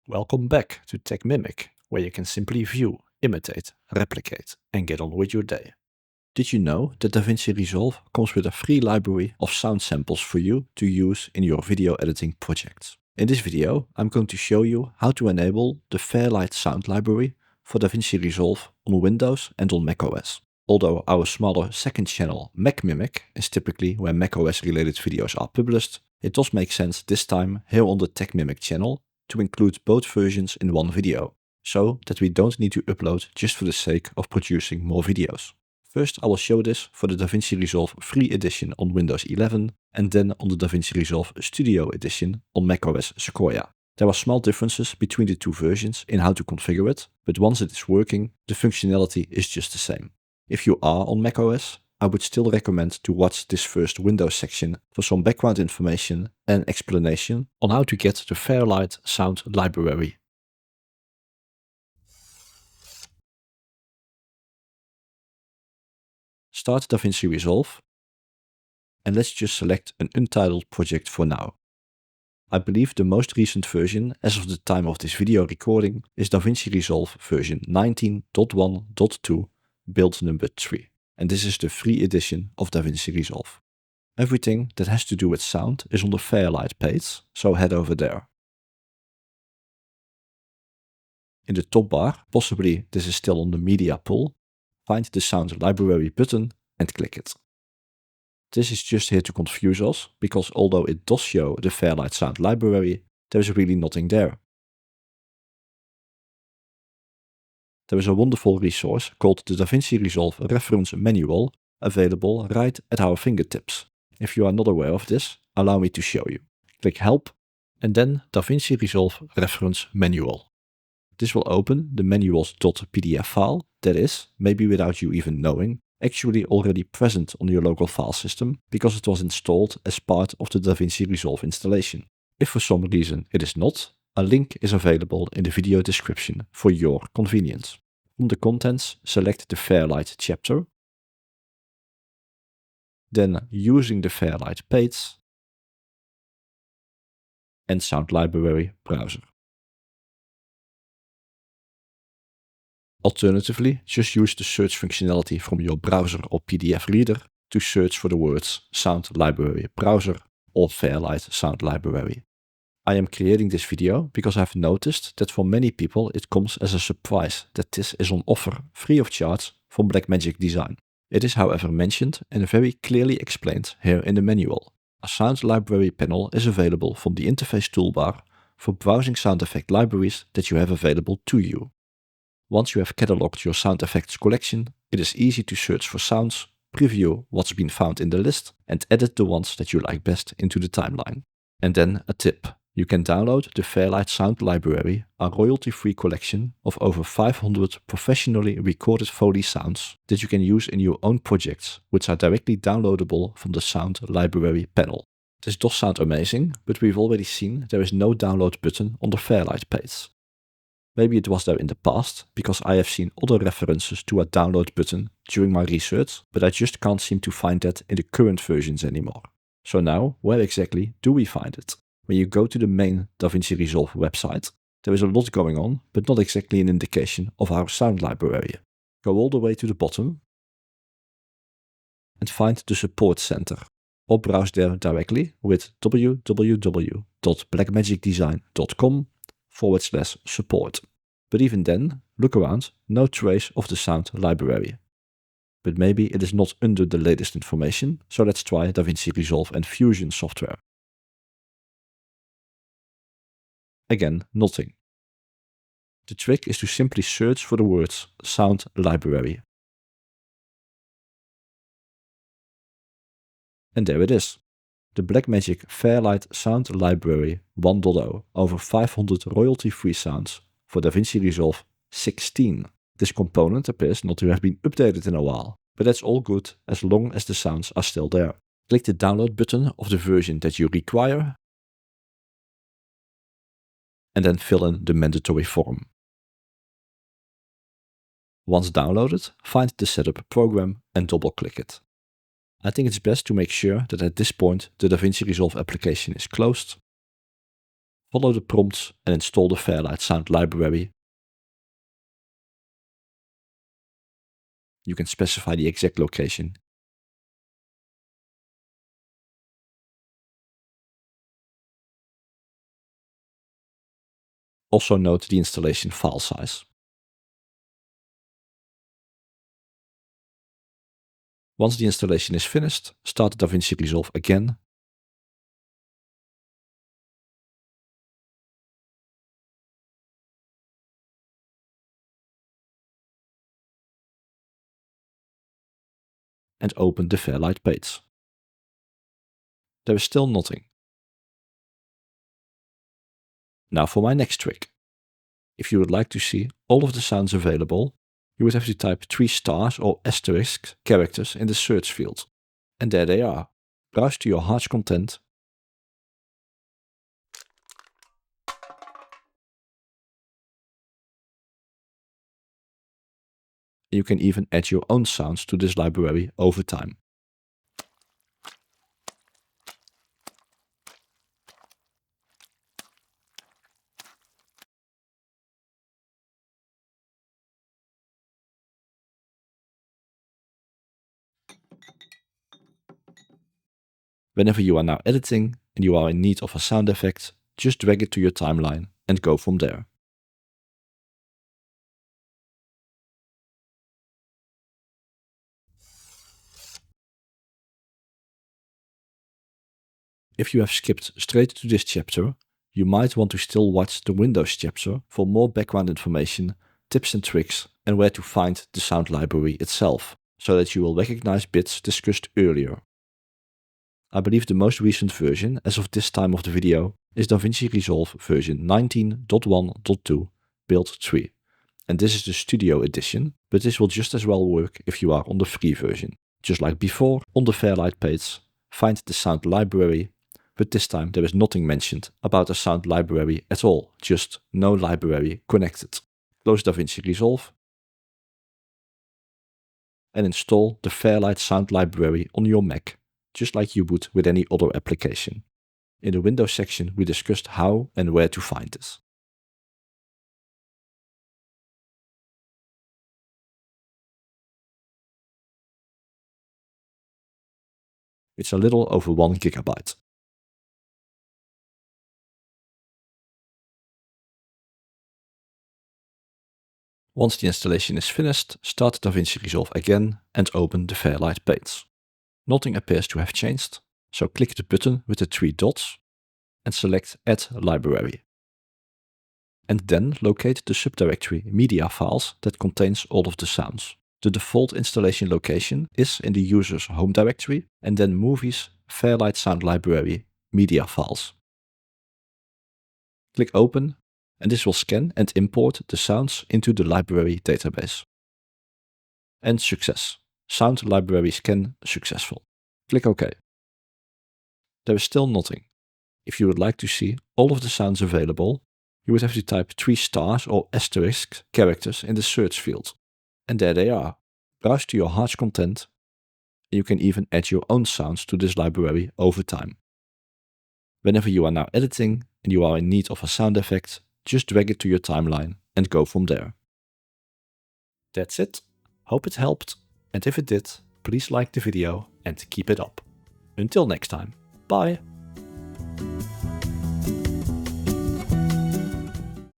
Welcome back to TECHMIMIC, where you can simply view, imitate, replicate, and get on with your day. Did you know that DaVinci Resolve comes with a free library of sound samples for you to use in your video editing projects? In this video, I'm going to show you how to enable the Fairlight Sound Library for DaVinci Resolve on Windows and on macOS. Although our smaller second channel, MacMimic, is typically where macOS related videos are published, it does make sense this time here on the TECHMIMIC channel to include both versions in one video, so that we don't need to upload just for the sake of producing more videos. First, I will show this for the DaVinci Resolve Free Edition on Windows 11, and then on the DaVinci Resolve Studio Edition on macOS Sequoia. There are small differences between the two versions in how to configure it, but once it is working, the functionality is just the same. If you are on macOS, I would still recommend to watch this first Windows section for some background information and explanation on how to get the Fairlight Sound Library. Start DaVinci Resolve, and let's just select an untitled project for now. I believe the most recent version as of the time of this video recording is DaVinci Resolve version 19.1.2 build number 3. And this is the free edition of DaVinci Resolve. Everything that has to do with sound is on the Fairlight page, so head over there. In the top bar, possibly this is still on the media pool, find the Sound Library button and click it. This is just here to confuse us, because although it does show the Fairlight Sound Library, there is really nothing there. There is a wonderful resource called the DaVinci Resolve Reference Manual available right at our fingertips. If you are not aware of this, allow me to show you. Click Help and then DaVinci Resolve Reference Manual. This will open the manuals.pdf file that is, maybe without you even knowing, actually already present on your local file system because it was installed as part of the DaVinci Resolve installation. If for some reason it is not, a link is available in the video description for your convenience. From the contents, select the Fairlight chapter, then using the Fairlight page and Sound Library browser. Alternatively, just use the search functionality from your browser or PDF reader to search for the words Sound Library Browser or Fairlight Sound Library. I am creating this video because I've noticed that for many people it comes as a surprise that this is on offer free of charge from Blackmagic Design. It is however mentioned and very clearly explained here in the manual. A sound library panel is available from the interface toolbar for browsing sound effect libraries that you have available to you. Once you have cataloged your sound effects collection, it is easy to search for sounds, preview what's been found in the list, and edit the ones that you like best into the timeline. And then a tip. You can download the Fairlight Sound Library, a royalty-free collection of over 500 professionally recorded Foley sounds that you can use in your own projects, which are directly downloadable from the Sound Library panel. This does sound amazing, but we've already seen there is no download button on the Fairlight page. Maybe it was there in the past, because I have seen other references to a download button during my research, but I just can't seem to find that in the current versions anymore. So now, where exactly do we find it? When you go to the main DaVinci Resolve website, there is a lot going on, but not exactly an indication of our sound library. Go all the way to the bottom and find the Support Center, or browse there directly with www.blackmagicdesign.com/support. But even then, look around, no trace of the sound library. But maybe it is not under the latest information, so let's try DaVinci Resolve and Fusion software. Again, nothing. The trick is to simply search for the words Sound Library. And there it is. The Blackmagic Fairlight Sound Library 1.0, over 500 royalty-free sounds for DaVinci Resolve 16. This component appears not to have been updated in a while, but that's all good as long as the sounds are still there. Click the download button of the version that you require, and then fill in the mandatory form. Once downloaded, find the setup program and double-click it. I think it's best to make sure that at this point the DaVinci Resolve application is closed, Follow the prompts and install the Fairlight Sound Library. You can specify the exact location. Also note the installation file size. Once the installation is finished, start DaVinci Resolve again and open the Fairlight page. There is still nothing. Now for my next trick. If you would like to see all of the sounds available, you would have to type 3 stars or asterisk characters in the search field. And there they are. Browse to your heart's content. You can even add your own sounds to this library over time. Whenever you are now editing and you are in need of a sound effect, just drag it to your timeline and go from there. If you have skipped straight to this chapter, you might want to still watch the Windows chapter for more background information, tips and tricks, and where to find the sound library itself, so that you will recognize bits discussed earlier. I believe the most recent version, as of this time of the video, is DaVinci Resolve version 19.1.2 build 3. And this is the Studio edition, but this will just as well work if you are on the free version. Just like before, on the Fairlight page, find the sound library, but this time there is nothing mentioned about a sound library at all, just no library connected. Close DaVinci Resolve and install the Fairlight Sound Library on your Mac, just like you would with any other application. In the Windows section we discussed how and where to find this. It's a little over 1 gigabyte. Once the installation is finished, start DaVinci Resolve again and open the Fairlight page. Nothing appears to have changed, so click the button with the 3 dots and select Add Library. And then locate the subdirectory Media Files that contains all of the sounds. The default installation location is in the user's home directory and then Movies, Fairlight Sound Library, Media Files. Click Open and this will scan and import the sounds into the library database. And success. Sound library scan successful. Click OK. There is still nothing. If you would like to see all of the sounds available, you would have to type 3 stars or asterisk characters in the search field. And there they are. Browse to your heart's content. You can even add your own sounds to this library over time. Whenever you are now editing and you are in need of a sound effect, just drag it to your timeline and go from there. That's it. Hope it helped, and if it did, please like the video and keep it up. Until next time, bye!